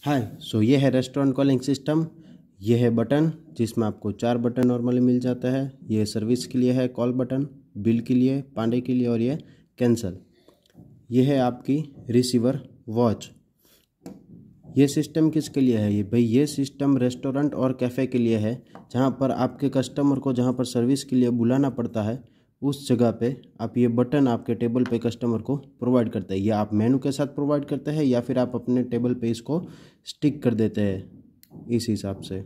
हाय ये है restaurant calling system. ये है बटन जिसमें आपको 4 बटन नॉर्मली मिल जाता है। ये सर्विस के लिए है कॉल बटन, बिल के लिए, पांडे के लिए और ये कैंसिल। ये है आपकी रिसीवर वॉच। ये सिस्टम किसके लिए है? ये सिस्टम रेस्टोरेंट और कैफ़े के लिए है, जहाँ पर आपके कस्टमर को जहाँ पर सर्विस के लिए बुलाना पड़ता है उस जगह पे आप ये बटन आपके टेबल पे कस्टमर को प्रोवाइड करते हैं। या आप मेनू के साथ प्रोवाइड करते हैं या फिर आप अपने टेबल पे इसको स्टिक कर देते हैं। इस हिसाब से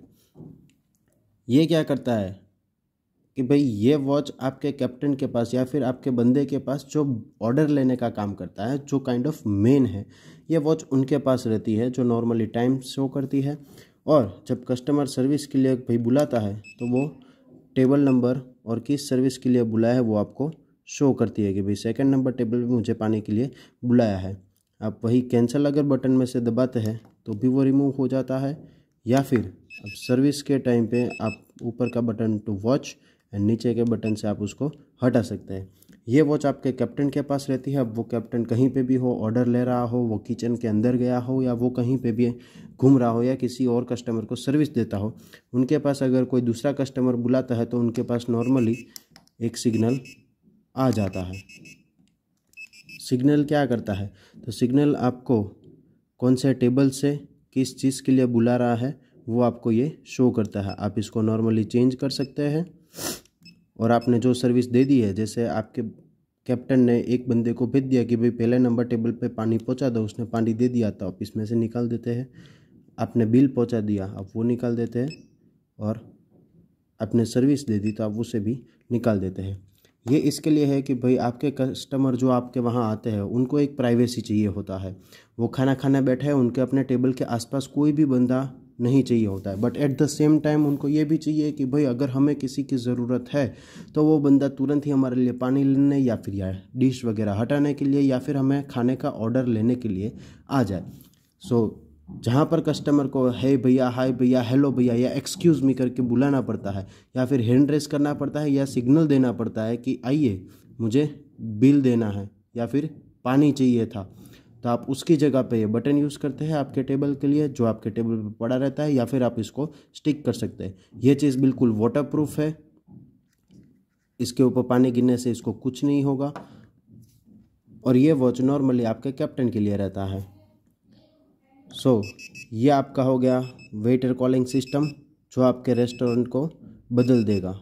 ये क्या करता है कि भाई ये वॉच आपके कैप्टन के पास या फिर आपके बंदे के पास जो ऑर्डर लेने का काम करता है, जो काइंड ऑफ मेन है, ये वॉच उनके पास रहती है जो नॉर्मली टाइम शो करती है। और जब कस्टमर सर्विस के लिए भाई बुलाता है तो वो टेबल नंबर और किस सर्विस के लिए बुलाया है वो आपको शो करती है कि भाई सेकंड नंबर टेबल पे मुझे पाने के लिए बुलाया है। आप वही कैंसिल अगर बटन में से दबाते हैं तो भी वो रिमूव हो जाता है, या फिर अब सर्विस के टाइम पे आप ऊपर का बटन टू वॉच एंड नीचे के बटन से आप उसको हटा सकते हैं। ये वॉच आपके कैप्टन के पास रहती है। अब वो कैप्टन कहीं पे भी हो, ऑर्डर ले रहा हो, वो किचन के अंदर गया हो या वो कहीं पे भी घूम रहा हो या किसी और कस्टमर को सर्विस देता हो, उनके पास अगर कोई दूसरा कस्टमर बुलाता है तो उनके पास नॉर्मली एक सिग्नल आ जाता है। सिग्नल क्या करता है? तो सिग्नल आपको कौन से टेबल से किस चीज़ के लिए बुला रहा है वो आपको ये शो करता है। आप इसको नॉर्मली चेंज कर सकते हैं। और आपने जो सर्विस दे दी है, जैसे आपके कैप्टन ने एक बंदे को भेज दिया कि भाई पहले नंबर टेबल पे पानी पहुंचा दो, उसने पानी दे दिया तो आप इसमें से निकाल देते हैं। आपने बिल पहुंचा दिया, आप वो निकाल देते हैं। और आपने सर्विस दे दी तो आप उसे भी निकाल देते हैं। ये इसके लिए है कि भाई आपके कस्टमर जो आपके वहाँ आते हैं उनको एक प्राइवेसी चाहिए होता है। वो खाना खाने बैठे हैं, उनके अपने टेबल के आसपास कोई भी बंदा नहीं चाहिए होता है, but at the same time उनको ये भी चाहिए कि भाई अगर हमें किसी की ज़रूरत है तो वो बंदा तुरंत ही हमारे लिए पानी लेने या फिर या डिश वगैरह हटाने के लिए या फिर हमें खाने का ऑर्डर लेने के लिए आ जाए। जहाँ पर कस्टमर को हे भैया, हाय भैया, हेलो भैया या एक्सक्यूज़ मी करके बुलाना पड़ता है या फिर हैंड रेस करना पड़ता है या सिग्नल देना पड़ता है कि आइए मुझे बिल देना है या फिर पानी चाहिए था, तो आप उसकी जगह पे ये बटन यूज़ करते हैं आपके टेबल के लिए, जो आपके टेबल पे पड़ा रहता है, या फिर आप इसको स्टिक कर सकते हैं। ये चीज़ बिल्कुल वाटर प्रूफ है। इसके ऊपर पानी गिरने से इसको कुछ नहीं होगा। और ये वॉच नॉर्मली आपके कैप्टन के लिए रहता है। ये आपका हो गया वेटर कॉलिंग सिस्टम, जो आपके रेस्टोरेंट को बदल देगा।